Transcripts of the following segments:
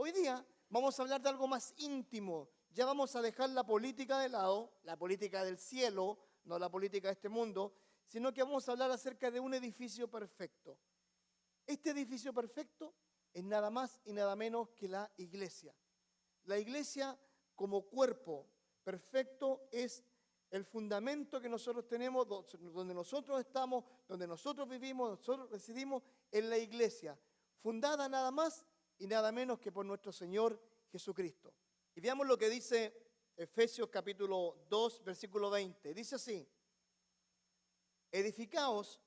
Hoy día vamos a hablar de algo más íntimo. Ya vamos a dejar la política de lado, la política del cielo, no la política de este mundo, sino que vamos a hablar acerca de un edificio perfecto. Este edificio perfecto es nada más y nada menos que la iglesia. La iglesia como cuerpo perfecto es el fundamento que nosotros tenemos, donde nosotros estamos, donde nosotros vivimos, nosotros residimos en la iglesia, fundada nada más y nada menos que por nuestro Señor Jesucristo. Y veamos lo que dice Efesios capítulo 2, versículo 20. Dice así: edificaos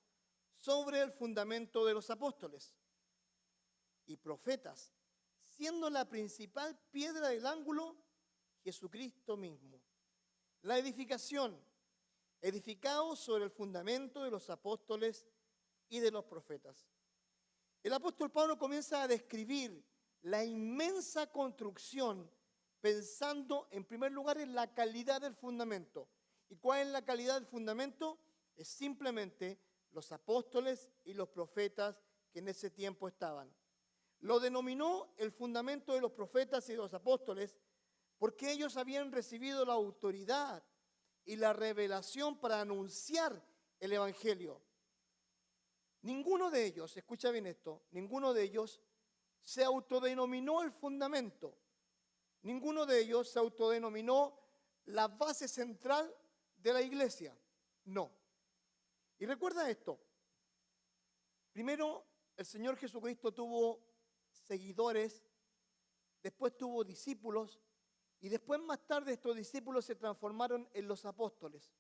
sobre el fundamento de los apóstoles y profetas, siendo la principal piedra del ángulo Jesucristo mismo. La edificación, edificaos sobre el fundamento de los apóstoles y de los profetas. El apóstol Pablo comienza a describir la inmensa construcción pensando en primer lugar en la calidad del fundamento. ¿Y cuál es la calidad del fundamento? Es simplemente los apóstoles y los profetas que en ese tiempo estaban. Lo denominó el fundamento de los profetas y de los apóstoles porque ellos habían recibido la autoridad y la revelación para anunciar el evangelio. Ninguno de ellos, escucha bien esto, ninguno de ellos se autodenominó el fundamento. Ninguno de ellos se autodenominó la base central de la iglesia. No. Y recuerda esto. Primero, el Señor Jesucristo tuvo seguidores, después tuvo discípulos, y después más tarde estos discípulos se transformaron en los apóstoles.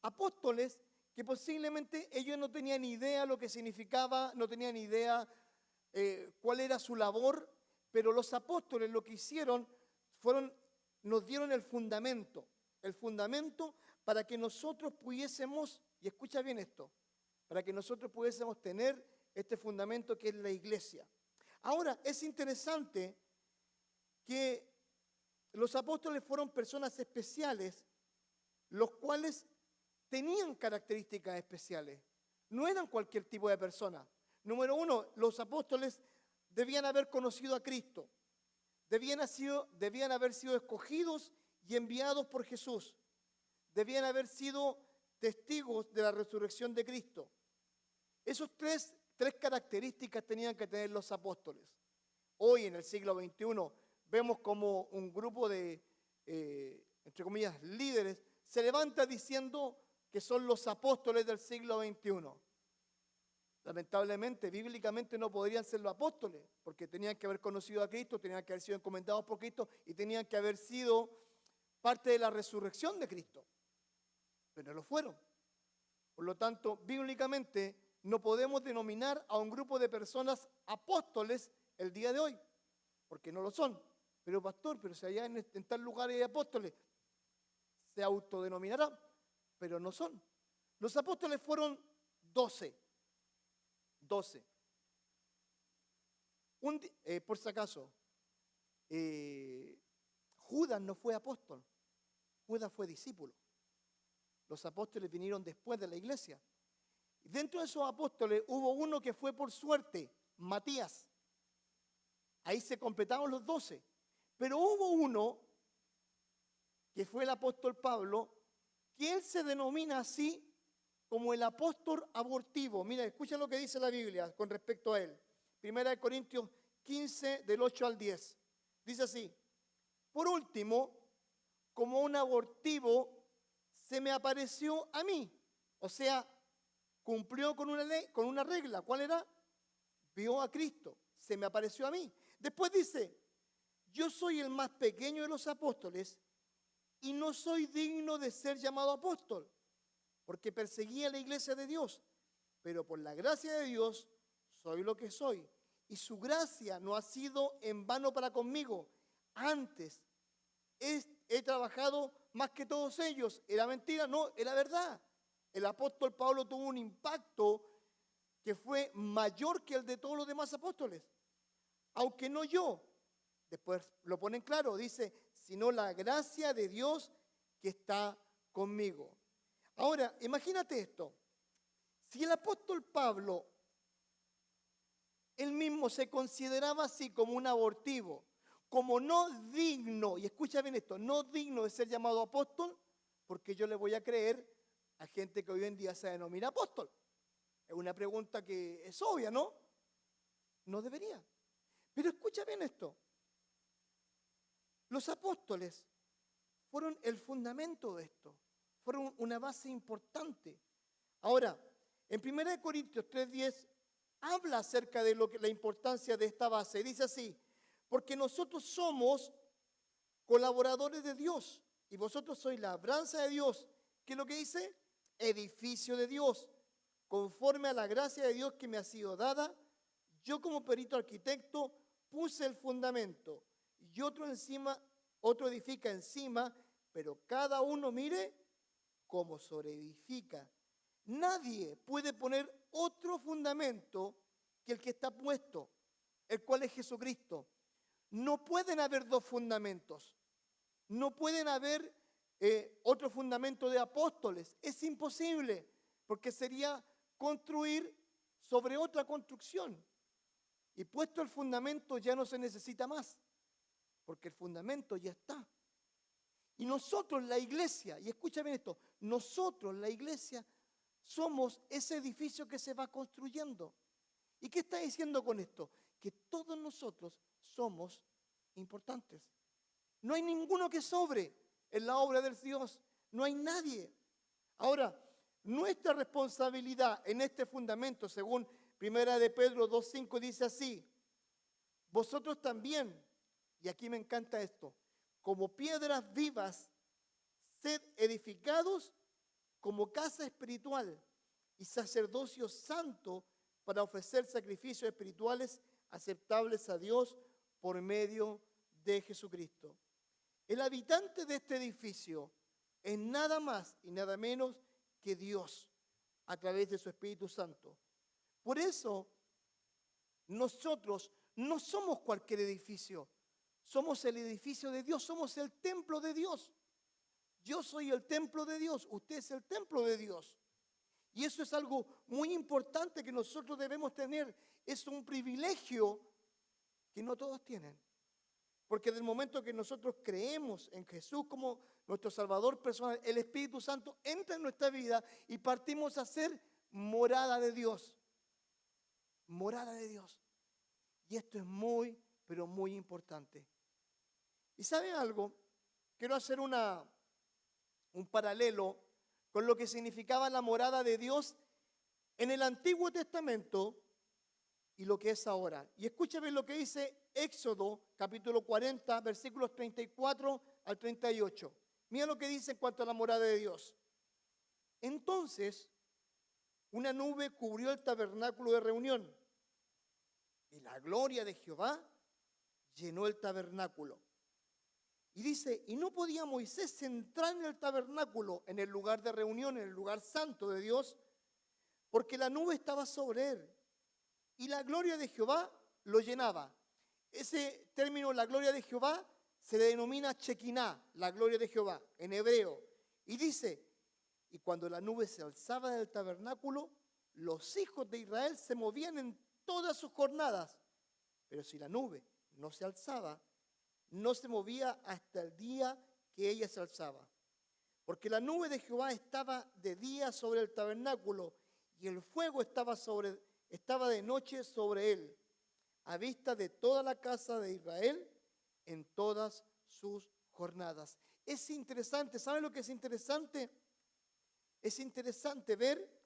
Apóstoles que posiblemente ellos no tenían idea lo que significaba, no tenían idea cuál era su labor, pero los apóstoles lo que hicieron nos dieron el fundamento para que nosotros pudiésemos, y escucha bien esto, para que nosotros pudiésemos tener este fundamento que es la iglesia. Ahora, es interesante que los apóstoles fueron personas especiales, los cuales tenían características especiales. No eran cualquier tipo de persona. Número uno, los apóstoles debían haber conocido a Cristo. Debían haber sido escogidos y enviados por Jesús. Debían haber sido testigos de la resurrección de Cristo. Esos tres características tenían que tener los apóstoles. Hoy, en el siglo XXI, vemos como un grupo de, entre comillas, líderes, se levanta diciendo que son los apóstoles del siglo XXI. Lamentablemente, bíblicamente no podrían ser los apóstoles, porque tenían que haber conocido a Cristo, tenían que haber sido encomendados por Cristo y tenían que haber sido parte de la resurrección de Cristo. Pero no lo fueron. Por lo tanto, bíblicamente no podemos denominar a un grupo de personas apóstoles el día de hoy, porque no lo son. Pero pastor, pero si allá en tal lugar hay apóstoles, se autodenominarán, pero no son. Los apóstoles fueron 12. Por si acaso, Judas no fue apóstol, Judas fue discípulo. Los apóstoles vinieron después de la iglesia. Y dentro de esos apóstoles hubo uno que fue por suerte, Matías. Ahí se completaron los 12. Pero hubo uno, que fue el apóstol Pablo, que él se denomina así como el apóstol abortivo. Mira, escucha lo que dice la Biblia con respecto a él. 1 Corintios 15, del 8 al 10. Dice así: por último, como un abortivo, se me apareció a mí. O sea, cumplió con una ley, con una regla. ¿Cuál era? Vio a Cristo. Se me apareció a mí. Después dice: yo soy el más pequeño de los apóstoles y no soy digno de ser llamado apóstol, porque perseguía la iglesia de Dios. Pero por la gracia de Dios soy lo que soy. Y su gracia no ha sido en vano para conmigo. Antes he trabajado más que todos ellos. ¿Era mentira? No, era verdad. El apóstol Pablo tuvo un impacto que fue mayor que el de todos los demás apóstoles. Aunque no yo. Después lo ponen claro, dice, sino la gracia de Dios que está conmigo. Ahora, imagínate esto. Si el apóstol Pablo él mismo se consideraba así como un abortivo, como no digno, y escucha bien esto, no digno de ser llamado apóstol, porque yo le voy a creer a gente que hoy en día se denomina apóstol. Es una pregunta que es obvia, ¿no? No debería. Pero escucha bien esto. Los apóstoles fueron el fundamento de esto, fueron una base importante. Ahora, en 1 Corintios 3:10 habla acerca de la importancia de esta base. Dice así, porque nosotros somos colaboradores de Dios y vosotros sois la labranza de Dios. ¿Qué es lo que dice? Edificio de Dios. Conforme a la gracia de Dios que me ha sido dada, yo como perito arquitecto puse el fundamento y otro edifica encima, pero cada uno mire cómo sobreedifica. Nadie puede poner otro fundamento que el que está puesto, el cual es Jesucristo. No pueden haber dos fundamentos. No pueden haber otro fundamento de apóstoles. Es imposible, porque sería construir sobre otra construcción. Y puesto el fundamento ya no se necesita más, porque el fundamento ya está. Y nosotros, la iglesia, y escucha bien esto, nosotros, la iglesia, somos ese edificio que se va construyendo. ¿Y qué está diciendo con esto? Que todos nosotros somos importantes. No hay ninguno que sobre en la obra del Dios. No hay nadie. Ahora, nuestra responsabilidad en este fundamento, según 1 de Pedro 2:5, dice así: vosotros también, y aquí me encanta esto, como piedras vivas, sed edificados como casa espiritual y sacerdocio santo para ofrecer sacrificios espirituales aceptables a Dios por medio de Jesucristo. El habitante de este edificio es nada más y nada menos que Dios a través de su Espíritu Santo. Por eso, nosotros no somos cualquier edificio, somos el edificio de Dios, somos el templo de Dios. Yo soy el templo de Dios, usted es el templo de Dios. Y eso es algo muy importante que nosotros debemos tener. Es un privilegio que no todos tienen. Porque del momento que nosotros creemos en Jesús como nuestro Salvador personal, el Espíritu Santo entra en nuestra vida y partimos a ser morada de Dios. Morada de Dios. Y esto es muy, pero muy importante. ¿Y saben algo? Quiero hacer un paralelo con lo que significaba la morada de Dios en el Antiguo Testamento y lo que es ahora. Y escúchame lo que dice Éxodo, capítulo 40, versículos 34 al 38. Mira lo que dice en cuanto a la morada de Dios. Entonces, una nube cubrió el tabernáculo de reunión y la gloria de Jehová llenó el tabernáculo. Y dice, y no podía Moisés entrar en el tabernáculo, en el lugar de reunión, en el lugar santo de Dios, porque la nube estaba sobre él y la gloria de Jehová lo llenaba. Ese término, la gloria de Jehová, se le denomina Shekinah, la gloria de Jehová, en hebreo. Y dice, y cuando la nube se alzaba del tabernáculo, los hijos de Israel se movían en todas sus jornadas. Pero si la nube no se alzaba, no se movía hasta el día que ella se alzaba. Porque la nube de Jehová estaba de día sobre el tabernáculo y el fuego estaba de noche sobre él, a vista de toda la casa de Israel en todas sus jornadas. Es interesante, ¿saben lo que es interesante? Es interesante ver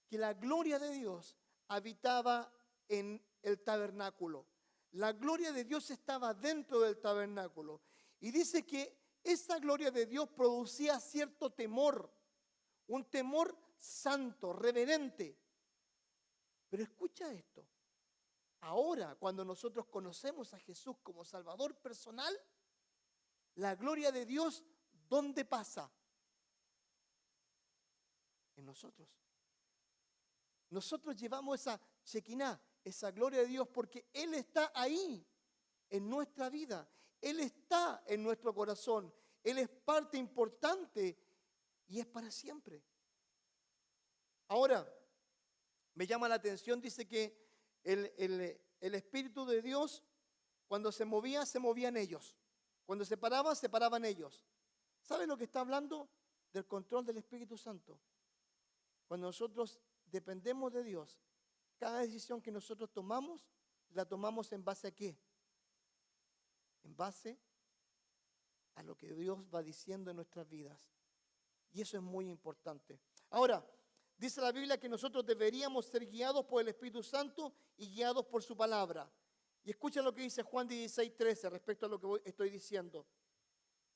que la gloria de Dios habitaba en el tabernáculo. La gloria de Dios estaba dentro del tabernáculo. Y dice que esa gloria de Dios producía cierto temor, un temor santo, reverente. Pero escucha esto. Ahora, cuando nosotros conocemos a Jesús como Salvador personal, la gloria de Dios, ¿dónde pasa? En nosotros. Nosotros llevamos esa Shekinah, esa gloria de Dios, porque Él está ahí en nuestra vida. Él está en nuestro corazón. Él es parte importante y es para siempre. Ahora, me llama la atención, dice que el Espíritu de Dios, cuando se movían ellos. Cuando se paraban ellos. ¿Sabe lo que está hablando? Del control del Espíritu Santo. Cuando nosotros dependemos de Dios, cada decisión que nosotros tomamos, la tomamos en base a ¿qué? En base a lo que Dios va diciendo en nuestras vidas. Y eso es muy importante. Ahora, dice la Biblia que nosotros deberíamos ser guiados por el Espíritu Santo y guiados por su palabra. Y escucha lo que dice Juan 16:13 respecto a lo que estoy diciendo.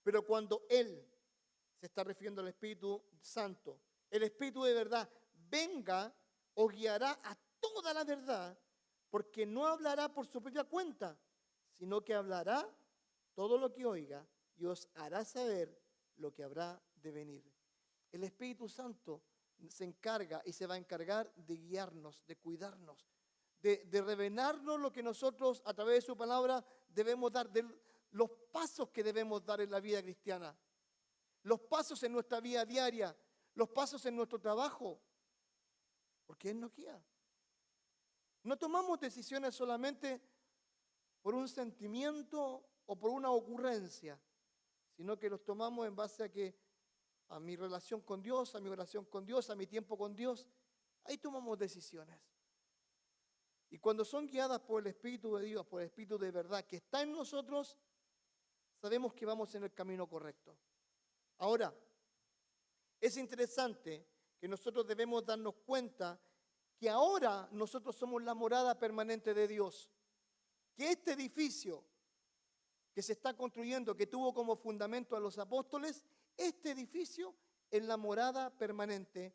Pero cuando Él, se está refiriendo al Espíritu Santo, el Espíritu de verdad, venga, os guiará a toda la verdad, porque no hablará por su propia cuenta, sino que hablará todo lo que oiga y os hará saber lo que habrá de venir. El Espíritu Santo se encarga y se va a encargar de guiarnos, de cuidarnos, de revelarnos lo que nosotros a través de su palabra debemos dar, de los pasos que debemos dar en la vida cristiana, los pasos en nuestra vida diaria, los pasos en nuestro trabajo, porque Él nos guía. No tomamos decisiones solamente por un sentimiento o por una ocurrencia, sino que los tomamos en base a mi relación con Dios, a mi oración con Dios, a mi tiempo con Dios. Ahí tomamos decisiones. Y cuando son guiadas por el Espíritu de Dios, por el Espíritu de verdad que está en nosotros, sabemos que vamos en el camino correcto. Ahora, es interesante que nosotros debemos darnos cuenta que ahora nosotros somos la morada permanente de Dios. Que este edificio que se está construyendo, que tuvo como fundamento a los apóstoles, este edificio es la morada permanente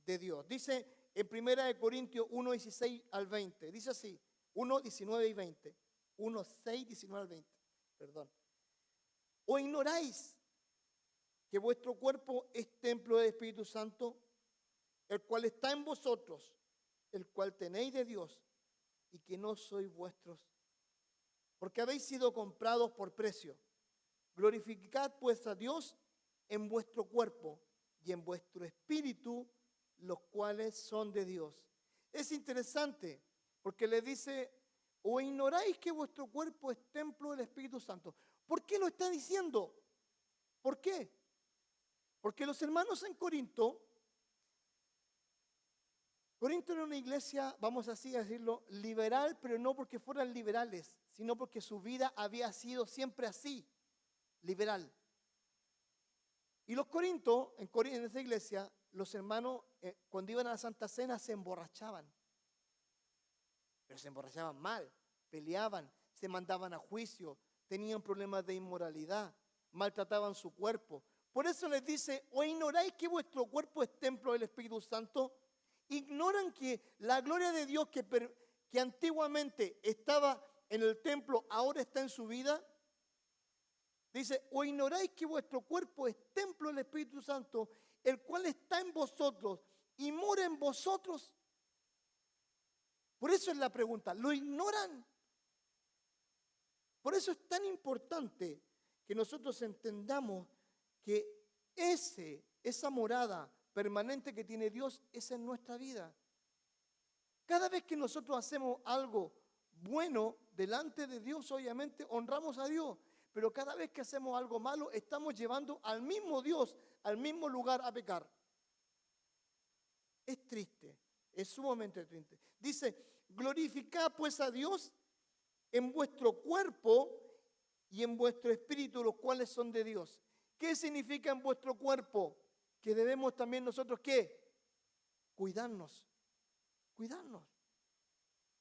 de Dios. Dice en 1 Corintios 1, 16 al 20, dice así, 1, 19 y 20, 1, 6, 19 al 20, perdón. ¿O ignoráis que vuestro cuerpo es templo del Espíritu Santo, el cual está en vosotros, el cual tenéis de Dios, y que no sois vuestros, porque habéis sido comprados por precio? Glorificad pues a Dios en vuestro cuerpo y en vuestro espíritu, los cuales son de Dios. Es interesante, porque le dice, ¿o ignoráis que vuestro cuerpo es templo del Espíritu Santo? ¿Por qué lo está diciendo? ¿Por qué? Porque los hermanos en Corinto era una iglesia, vamos así a decirlo, liberal, pero no porque fueran liberales, sino porque su vida había sido siempre así, liberal. Y los Corintos, en esa iglesia, los hermanos, cuando iban a la Santa Cena, se emborrachaban. Pero se emborrachaban mal, peleaban, se mandaban a juicio, tenían problemas de inmoralidad, maltrataban su cuerpo. Por eso les dice, ¿o ignoráis que vuestro cuerpo es templo del Espíritu Santo? ¿Ignoran que la gloria de Dios que antiguamente estaba en el templo, ahora está en su vida? Dice, ¿o ignoráis que vuestro cuerpo es templo del Espíritu Santo, el cual está en vosotros y mora en vosotros? Por eso es la pregunta, ¿lo ignoran? Por eso es tan importante que nosotros entendamos que esa morada permanente que tiene Dios es en nuestra vida. Cada vez que nosotros hacemos algo bueno delante de Dios, obviamente honramos a Dios. Pero cada vez que hacemos algo malo, estamos llevando al mismo Dios, al mismo lugar a pecar. Es triste, es sumamente triste. Dice, glorificad pues a Dios en vuestro cuerpo y en vuestro espíritu, los cuales son de Dios. ¿Qué significa en vuestro cuerpo? Que debemos también nosotros, ¿qué? Cuidarnos. Cuidarnos.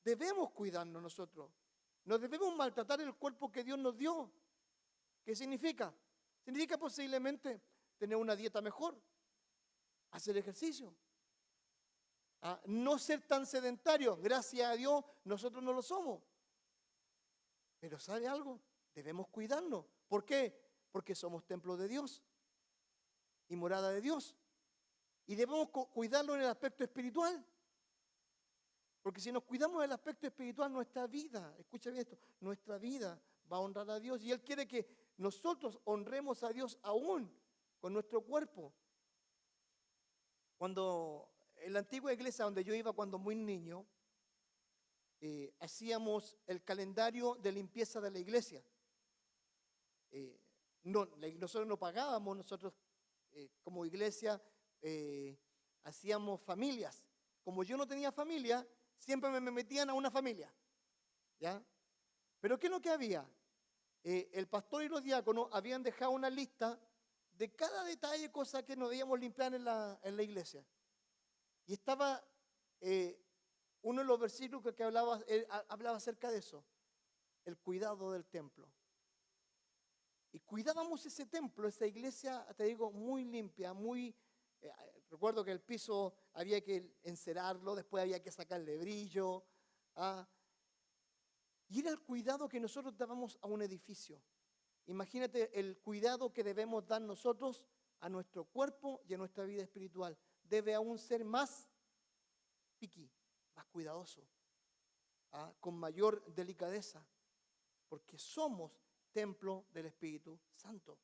Debemos cuidarnos nosotros. No debemos maltratar el cuerpo que Dios nos dio. ¿Qué significa? Significa posiblemente tener una dieta mejor, hacer ejercicio, no ser tan sedentario. Gracias a Dios nosotros no lo somos. Pero ¿sabe algo? Debemos cuidarnos. ¿Por qué? Porque somos templo de Dios y morada de Dios. Y debemos cuidarlo en el aspecto espiritual. Porque si nos cuidamos del aspecto espiritual, nuestra vida, escucha bien esto, nuestra vida va a honrar a Dios. Y Él quiere que nosotros honremos a Dios aún con nuestro cuerpo. Cuando en la antigua iglesia donde yo iba cuando muy niño, hacíamos el calendario de limpieza de la iglesia. Nosotros no pagábamos, nosotros como iglesia hacíamos familias. Como yo no tenía familia, siempre me metían a una familia, ¿ya? Pero ¿qué es lo que había? El pastor y los diáconos habían dejado una lista de cada detalle, cosa que nos debíamos limpiar en la iglesia. Y estaba uno de los versículos que hablaba acerca de eso, el cuidado del templo. Y cuidábamos ese templo, esa iglesia, te digo, muy limpia, muy... recuerdo que el piso había que encerarlo, después había que sacarle brillo. Y era el cuidado que nosotros dábamos a un edificio. Imagínate el cuidado que debemos dar nosotros a nuestro cuerpo y a nuestra vida espiritual. Debe aún ser más piqui, más cuidadoso, con mayor delicadeza, porque somos templo del Espíritu Santo.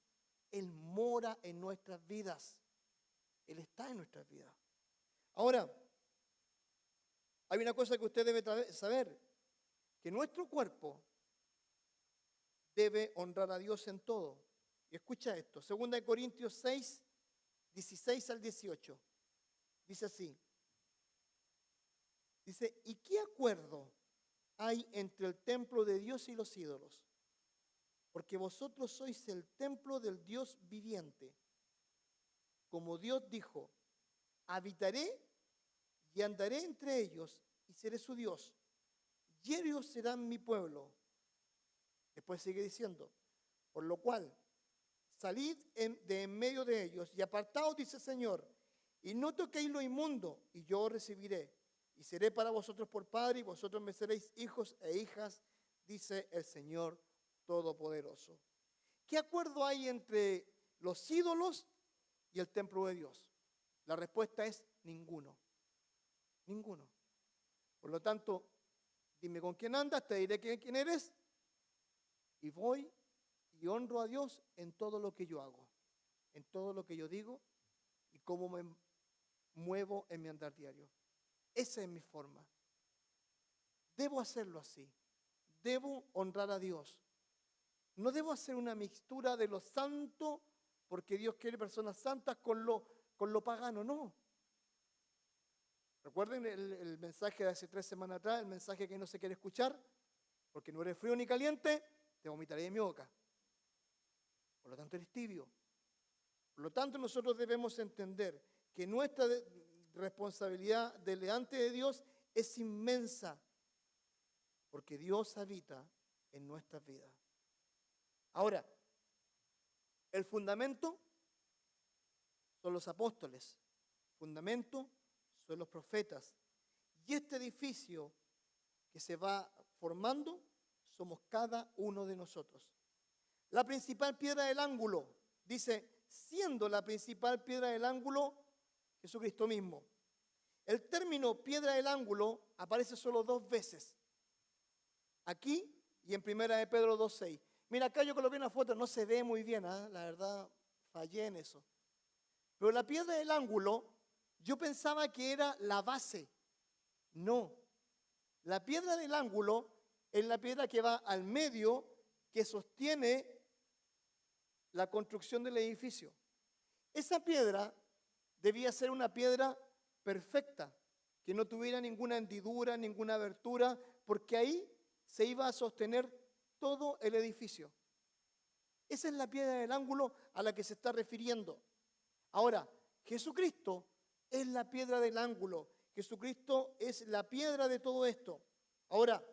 Él mora en nuestras vidas. Él está en nuestras vidas. Ahora, hay una cosa que usted debe saber, que nuestro cuerpo debe honrar a Dios en todo. Y escucha esto, 2 Corintios 6, 16 al 18. Dice así. Dice, ¿y qué acuerdo hay entre el templo de Dios y los ídolos? Porque vosotros sois el templo del Dios viviente. Como Dios dijo, habitaré y andaré entre ellos y seré su Dios. Y ellos serán mi pueblo. Después sigue diciendo, por lo cual, salid de en medio de ellos y apartaos, dice el Señor, y no toquéis lo inmundo, y yo os recibiré. Y seré para vosotros por padre, y vosotros me seréis hijos e hijas, dice el Señor Todopoderoso. ¿Qué acuerdo hay entre los ídolos y el templo de Dios? La respuesta es ninguno. Ninguno. Por lo tanto, dime con quién andas, te diré quién eres, y voy y honro a Dios en todo lo que yo hago, en todo lo que yo digo y cómo me muevo en mi andar diario. Esa es mi forma. Debo hacerlo así. Debo honrar a Dios. No debo hacer una mixtura de lo santo, porque Dios quiere personas santas, con lo pagano, no. Recuerden el mensaje de hace 3 semanas atrás, el mensaje que no se quiere escuchar, porque no eres frío ni caliente, te vomitaré de mi boca. Por lo tanto, eres tibio. Por lo tanto, nosotros debemos entender que nuestra responsabilidad delante de Dios es inmensa, porque Dios habita en nuestras vidas. Ahora, el fundamento son los apóstoles, el fundamento son los profetas, y este edificio que se va formando somos cada uno de nosotros. La principal piedra del ángulo, dice, siendo la principal piedra del ángulo Jesucristo mismo. El término piedra del ángulo aparece solo 2 veces, aquí y en 1 de Pedro 2:6. Mira, acá yo coloqué una foto, no se ve muy bien, la verdad fallé en eso. Pero la piedra del ángulo, yo pensaba que era la base. No, la piedra del ángulo es la piedra que va al medio, que sostiene la construcción del edificio. Esa piedra debía ser una piedra perfecta, que no tuviera ninguna hendidura, ninguna abertura, porque ahí se iba a sostener todo el edificio. Esa es la piedra del ángulo a la que se está refiriendo. Ahora, Jesucristo es la piedra del ángulo. Jesucristo es la piedra de todo esto. Ahora,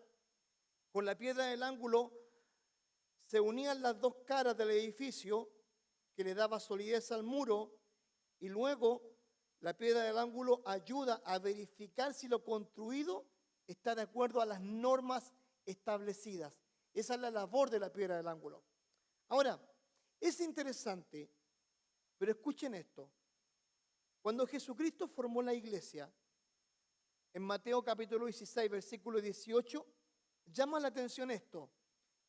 con la piedra del ángulo se unían las 2 caras del edificio, que le daba solidez al muro, y luego la piedra del ángulo ayuda a verificar si lo construido está de acuerdo a las normas establecidas. Esa es la labor de la piedra del ángulo. Ahora, es interesante, pero escuchen esto. Cuando Jesucristo formó la iglesia, en Mateo capítulo 16, versículo 18, llama la atención esto.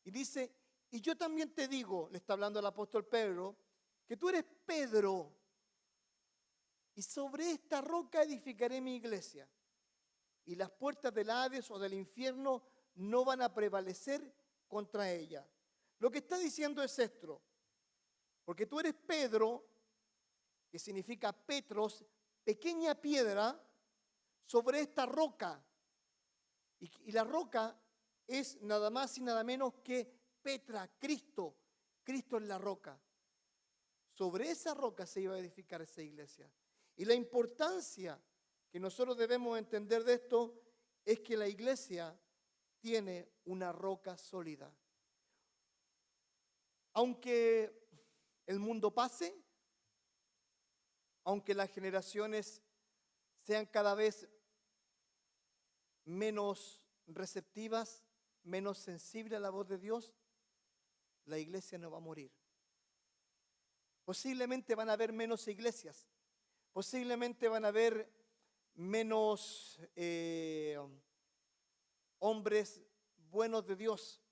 Y dice, y yo también te digo, le está hablando el apóstol Pedro, que tú eres Pedro, y sobre esta roca edificaré mi iglesia, y las puertas del Hades o del infierno no van a prevalecer contra ella. Lo que está diciendo es esto, porque tú eres Pedro, que significa Petros, pequeña piedra, sobre esta roca. Y la roca es nada más y nada menos que Petra, Cristo. Cristo es la roca. Sobre esa roca se iba a edificar esa iglesia. Y la importancia que nosotros debemos entender de esto es que la iglesia tiene una roca sólida. Aunque el mundo pase, aunque las generaciones sean cada vez menos receptivas, menos sensibles a la voz de Dios, la iglesia no va a morir. Posiblemente van a haber menos iglesias, posiblemente van a haber menos hombres buenos de Dios,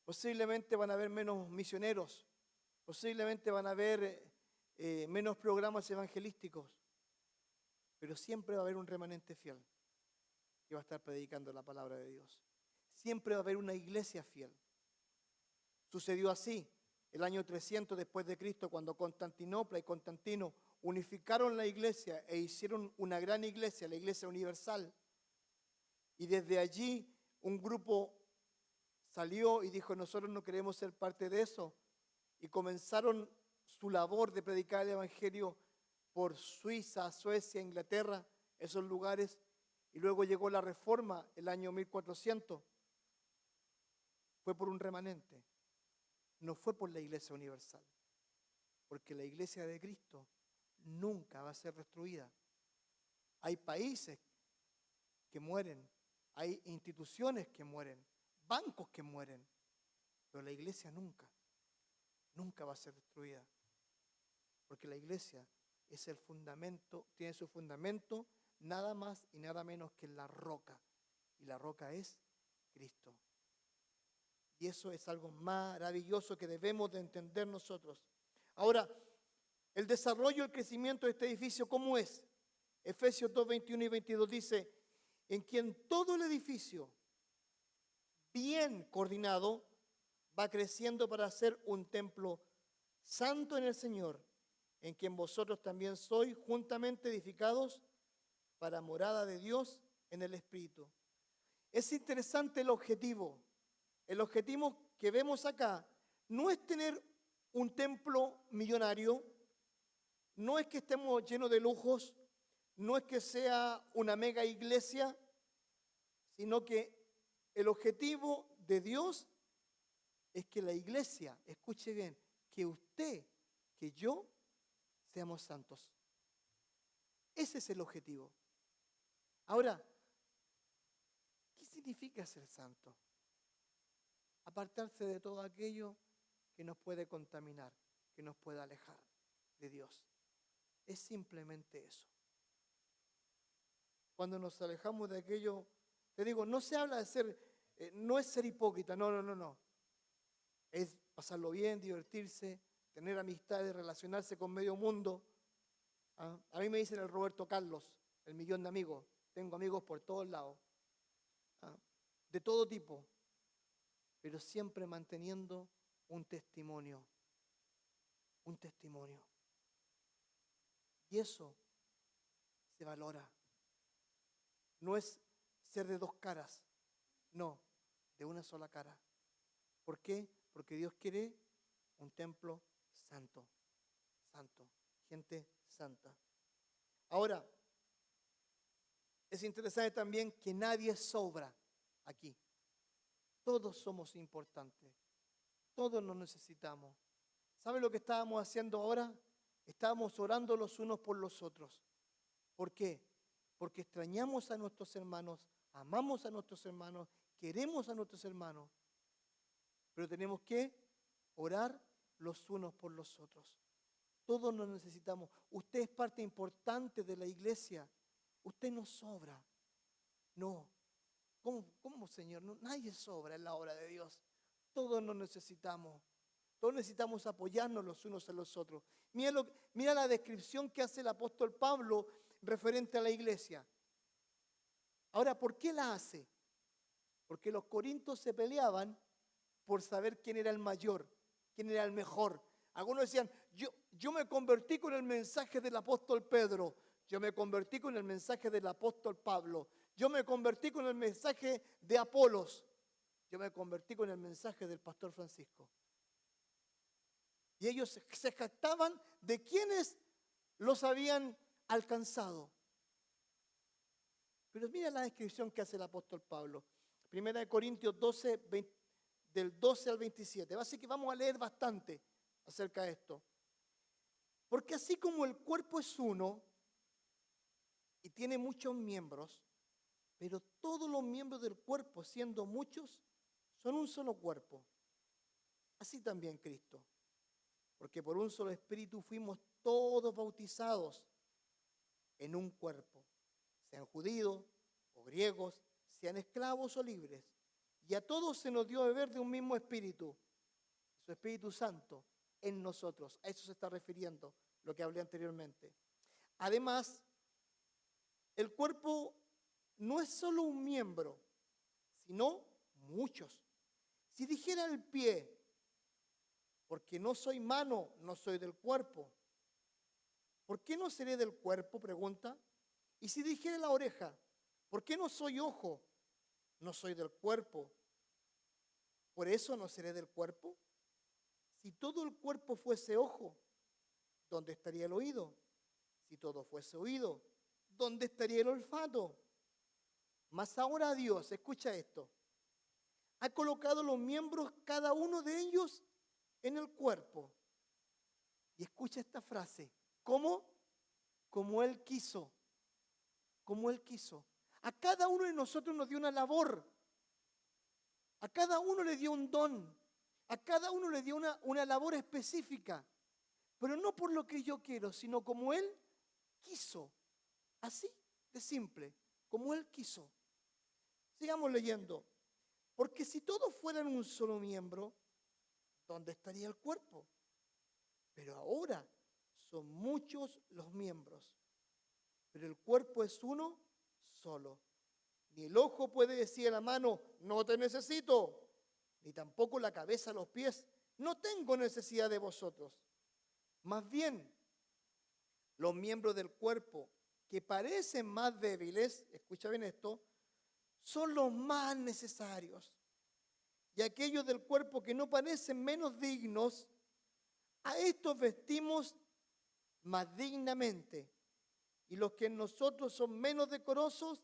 posiblemente van a haber menos misioneros, posiblemente van a haber menos programas evangelísticos, pero siempre va a haber un remanente fiel que va a estar predicando la palabra de Dios. Siempre va a haber una iglesia fiel. Sucedió así el año 300 después de Cristo, cuando Constantinopla y Constantino unificaron la iglesia e hicieron una gran iglesia, la Iglesia Universal. Y desde allí un grupo salió y dijo: nosotros no queremos ser parte de eso. Y comenzaron su labor de predicar el evangelio por Suiza, Suecia, Inglaterra, esos lugares. Y luego llegó la Reforma, el año 1400. Fue por un remanente. No fue por la Iglesia Universal. Porque la Iglesia de Cristo nunca va a ser destruida. Hay países que mueren, hay instituciones que mueren, bancos que mueren, pero la iglesia nunca va a ser destruida. Porque la iglesia es el fundamento, tiene su fundamento nada más y nada menos que en la roca. Y la roca es Cristo. Y eso es algo maravilloso que debemos de entender nosotros. Ahora, el desarrollo y el crecimiento de este edificio, ¿cómo es? Efesios 2, 21 y 22 dice: en quien todo el edificio, bien coordinado, va creciendo para ser un templo santo en el Señor, en quien vosotros también sois juntamente edificados para morada de Dios en el Espíritu. Es interesante el objetivo. El objetivo que vemos acá no es tener un templo millonario, no es que estemos llenos de lujos, no es que sea una mega iglesia, sino que el objetivo de Dios es que la iglesia, escuche bien, que usted, que yo, seamos santos. Ese es el objetivo. Ahora, ¿qué significa ser santo? Apartarse de todo aquello que nos puede contaminar, que nos pueda alejar de Dios. Es simplemente eso. Cuando nos alejamos de aquello, te digo, no se habla de ser, no es ser hipócrita, no. Es pasarlo bien, divertirse, tener amistades, relacionarse con medio mundo. ¿Ah? A mí me dicen el Roberto Carlos, el millón de amigos. Tengo amigos por todos lados, ¿ah? De todo tipo, pero siempre manteniendo un testimonio. Un testimonio. Y eso se valora. No es ser de dos caras, no, de una sola cara. ¿Por qué? Porque Dios quiere un templo santo, gente santa. Ahora, es interesante también que nadie sobra aquí. Todos somos importantes, todos nos necesitamos. ¿Sabe lo que estábamos haciendo ahora? Estábamos orando los unos por los otros. ¿Por qué? Porque extrañamos a nuestros hermanos, amamos a nuestros hermanos, queremos a nuestros hermanos. Pero tenemos que orar los unos por los otros. Todos nos necesitamos. Usted es parte importante de la iglesia. Usted no sobra. No. ¿Cómo, Señor? No, nadie sobra en la obra de Dios. Todos nos necesitamos. Todos necesitamos apoyarnos los unos a los otros. Mira la descripción que hace el apóstol Pablo referente a la iglesia. Ahora, ¿por qué la hace? Porque los corintios se peleaban por saber quién era el mayor, quién era el mejor. Algunos decían, yo me convertí con el mensaje del apóstol Pedro, yo me convertí con el mensaje del apóstol Pablo, yo me convertí con el mensaje de Apolos, yo me convertí con el mensaje del pastor Francisco. Y ellos se jactaban de quienes los habían alcanzado. Pero mira la descripción que hace el apóstol Pablo. Primera de Corintios 12, del 12 al 27. Así que vamos a leer bastante acerca de esto. Porque así como el cuerpo es uno y tiene muchos miembros, pero todos los miembros del cuerpo, siendo muchos, son un solo cuerpo. Así también Cristo. Porque por un solo espíritu fuimos todos bautizados en un cuerpo, sean judíos o griegos, sean esclavos o libres. Y a todos se nos dio a beber de un mismo espíritu, su Espíritu Santo en nosotros. A eso se está refiriendo lo que hablé anteriormente. Además, el cuerpo no es solo un miembro, sino muchos. Si dijera el pie, porque no soy mano, no soy del cuerpo, ¿por qué no seré del cuerpo? Pregunta. Y si dijera la oreja, ¿por qué no soy ojo? No soy del cuerpo. ¿Por eso no seré del cuerpo? Si todo el cuerpo fuese ojo, ¿dónde estaría el oído? Si todo fuese oído, ¿dónde estaría el olfato? Mas ahora Dios, escucha esto, ha colocado los miembros, cada uno de ellos, en el cuerpo. Y escucha esta frase, ¿cómo? Como Él quiso, como Él quiso. A cada uno de nosotros nos dio una labor, a cada uno le dio un don, a cada uno le dio una labor específica, pero no por lo que yo quiero, sino como Él quiso. Así de simple, como Él quiso. Sigamos leyendo. Porque si todos fueran un solo miembro, ¿dónde estaría el cuerpo? Pero ahora son muchos los miembros, pero el cuerpo es uno solo. Ni el ojo puede decir a la mano, no te necesito, ni tampoco la cabeza a los pies, no tengo necesidad de vosotros. Más bien, los miembros del cuerpo que parecen más débiles, escucha bien esto, son los más necesarios. Y aquellos del cuerpo que no parecen menos dignos, a estos vestimos más dignamente. Y los que en nosotros son menos decorosos,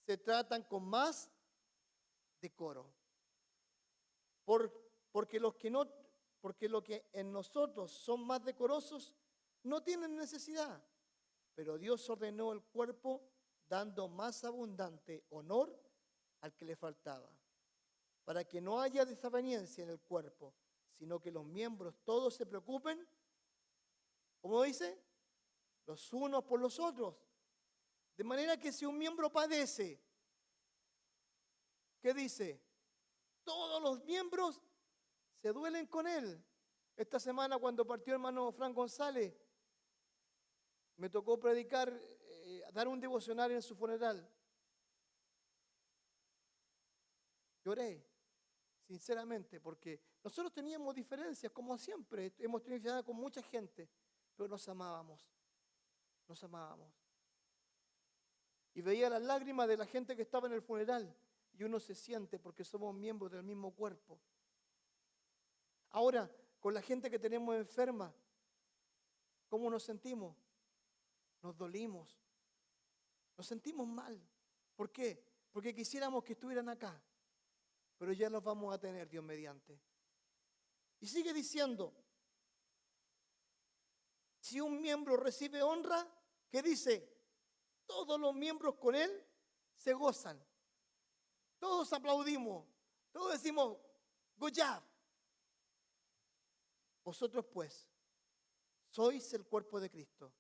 se tratan con más decoro. Porque los que en nosotros son más decorosos no tienen necesidad. Pero Dios ordenó el cuerpo dando más abundante honor al que le faltaba, para que no haya desaveniencia en el cuerpo, sino que los miembros todos se preocupen, ¿cómo dice? Los unos por los otros. De manera que si un miembro padece, ¿qué dice? Todos los miembros se duelen con él. Esta semana cuando partió el hermano Fran González, me tocó predicar, dar un devocional en su funeral. Lloré, sinceramente, porque nosotros teníamos diferencias, como siempre, hemos tenido diferencias con mucha gente, pero nos amábamos, nos amábamos. Y veía las lágrimas de la gente que estaba en el funeral, y uno se siente porque somos miembros del mismo cuerpo. Ahora, con la gente que tenemos enferma, ¿cómo nos sentimos? Nos dolimos, nos sentimos mal. ¿Por qué? Porque quisiéramos que estuvieran acá, pero ya los vamos a tener, Dios mediante. Y sigue diciendo, si un miembro recibe honra, ¿qué dice? Todos los miembros con él se gozan. Todos aplaudimos, todos decimos, good job. Vosotros pues, sois el cuerpo de Cristo.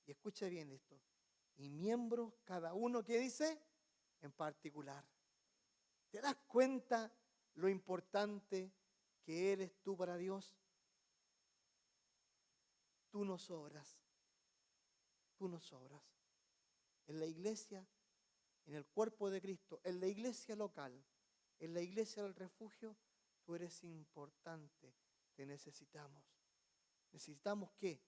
Y escucha bien esto. Y miembros, cada uno, ¿qué dice? En particular. ¿Te das cuenta lo importante que eres tú para Dios? Tú no sobras. Tú no sobras. En la iglesia en el cuerpo de Cristo, en la iglesia local, en la iglesia del refugio, tú eres importante, te necesitamos. Necesitamos que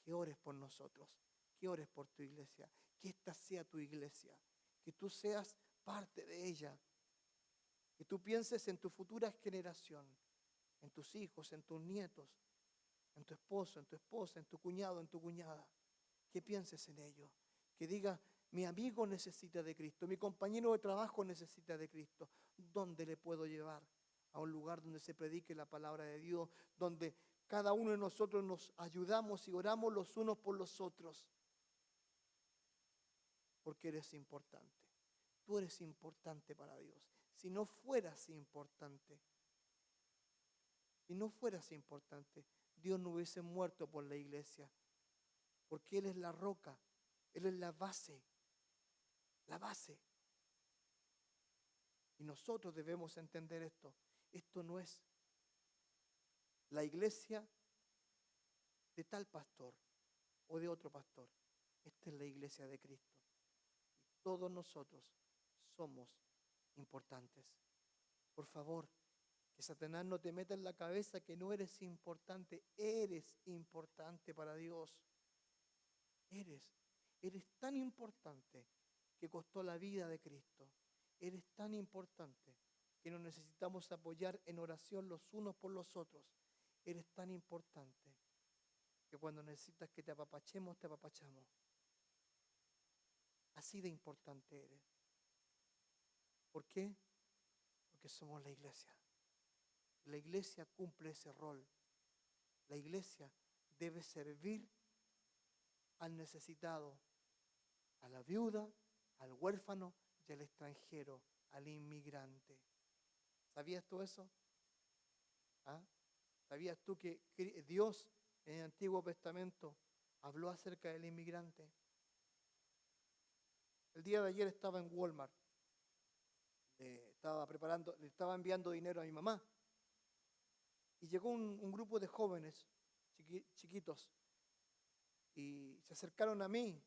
ores por nosotros, que ores por tu iglesia, que esta sea tu iglesia, que tú seas parte de ella, que tú pienses en tu futura generación, en tus hijos, en tus nietos, en tu esposo, en tu esposa, en tu cuñado, en tu cuñada, que pienses en ello, que digas, mi amigo necesita de Cristo, mi compañero de trabajo necesita de Cristo. ¿Dónde le puedo llevar? A un lugar donde se predique la palabra de Dios, donde cada uno de nosotros nos ayudamos y oramos los unos por los otros. Porque eres importante. Tú eres importante para Dios. Si no fueras importante, Dios no hubiese muerto por la iglesia. Porque Él es la roca, Él es la base. La base. Y nosotros debemos entender esto. Esto no es la iglesia de tal pastor o de otro pastor. Esta es la iglesia de Cristo. Y todos nosotros somos importantes. Por favor, que Satanás no te meta en la cabeza que no eres importante. Eres importante para Dios. Eres tan importante que costó la vida de Cristo. Eres tan importante que nos necesitamos apoyar en oración los unos por los otros. Eres tan importante que cuando necesitas que te apapachemos, te apapachamos. Así de importante eres. ¿Por qué? Porque somos la iglesia. La iglesia cumple ese rol. La iglesia debe servir al necesitado, a la viuda, al huérfano y al extranjero, al inmigrante. ¿Sabías tú eso? ¿Ah? ¿Sabías tú que Dios en el Antiguo Testamento habló acerca del inmigrante? El día de ayer estaba en Walmart. Le estaba enviando dinero a mi mamá. Y llegó un grupo de jóvenes chiquitos y se acercaron a mí.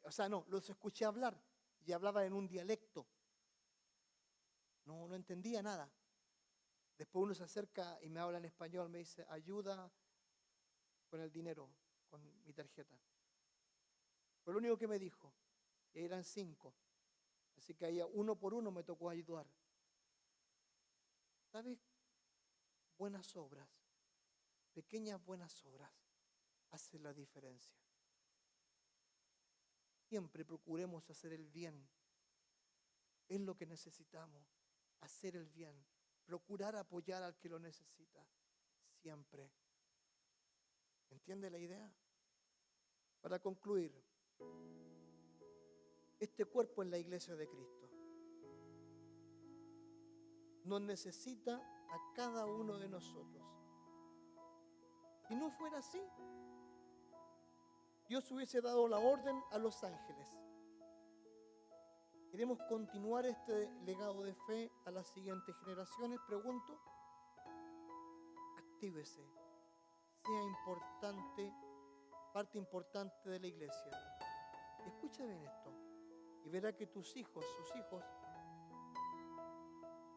O sea, no, los escuché hablar y hablaban en un dialecto. No entendía nada. Después uno se acerca y me habla en español, me dice, ayuda con el dinero, con mi tarjeta. Fue lo único que me dijo. Y eran 5. Así que ahí uno por uno me tocó ayudar. ¿Sabes? Buenas obras, pequeñas buenas obras, hacen la diferencia. Siempre procuremos hacer el bien. Es lo que necesitamos, hacer el bien. Procurar apoyar al que lo necesita. Siempre. ¿Entiende la idea? Para concluir, este cuerpo es la iglesia de Cristo. Nos necesita a cada uno de nosotros. Si no fuera así, Dios hubiese dado la orden a los ángeles. ¿Queremos continuar este legado de fe a las siguientes generaciones? Pregunto. Actívese. Sea importante, parte importante de la iglesia. Escucha bien esto y verá que sus hijos,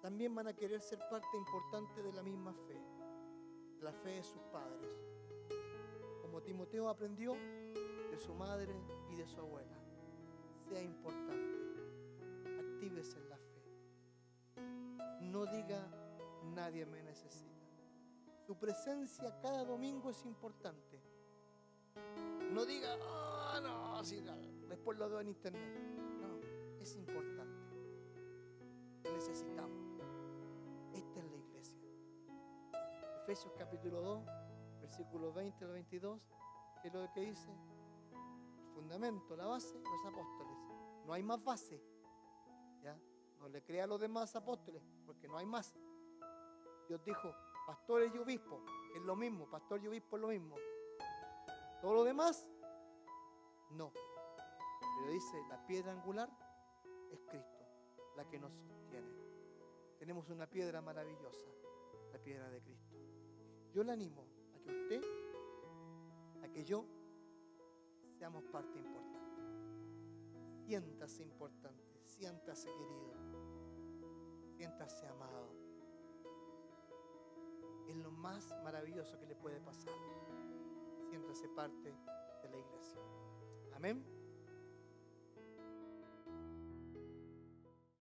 también van a querer ser parte importante de la misma fe, de la fe de sus padres. Como Timoteo aprendió de su madre y de su abuela. Sea importante. Actívese en la fe. No diga, nadie me necesita. Su presencia cada domingo es importante. No diga, no, sí, después lo veo en internet. No, es importante. Necesitamos. Esta es la iglesia. Efesios capítulo 2, versículos 20 al 22, que es lo que dice, el fundamento, la base, los apóstoles. No hay más base. ¿Ya? No le crea a los demás apóstoles, porque no hay más. Dios dijo, pastores y obispos, es lo mismo, pastor y obispo es lo mismo. Todo lo demás, no. Pero dice, la piedra angular es Cristo, la que nos sostiene. Tenemos una piedra maravillosa, la piedra de Cristo. Yo le animo a que usted, a que yo, seamos parte importante. Siéntase importante, siéntase querido, siéntase amado. Es lo más maravilloso que le puede pasar. Siéntase parte de la iglesia. Amén.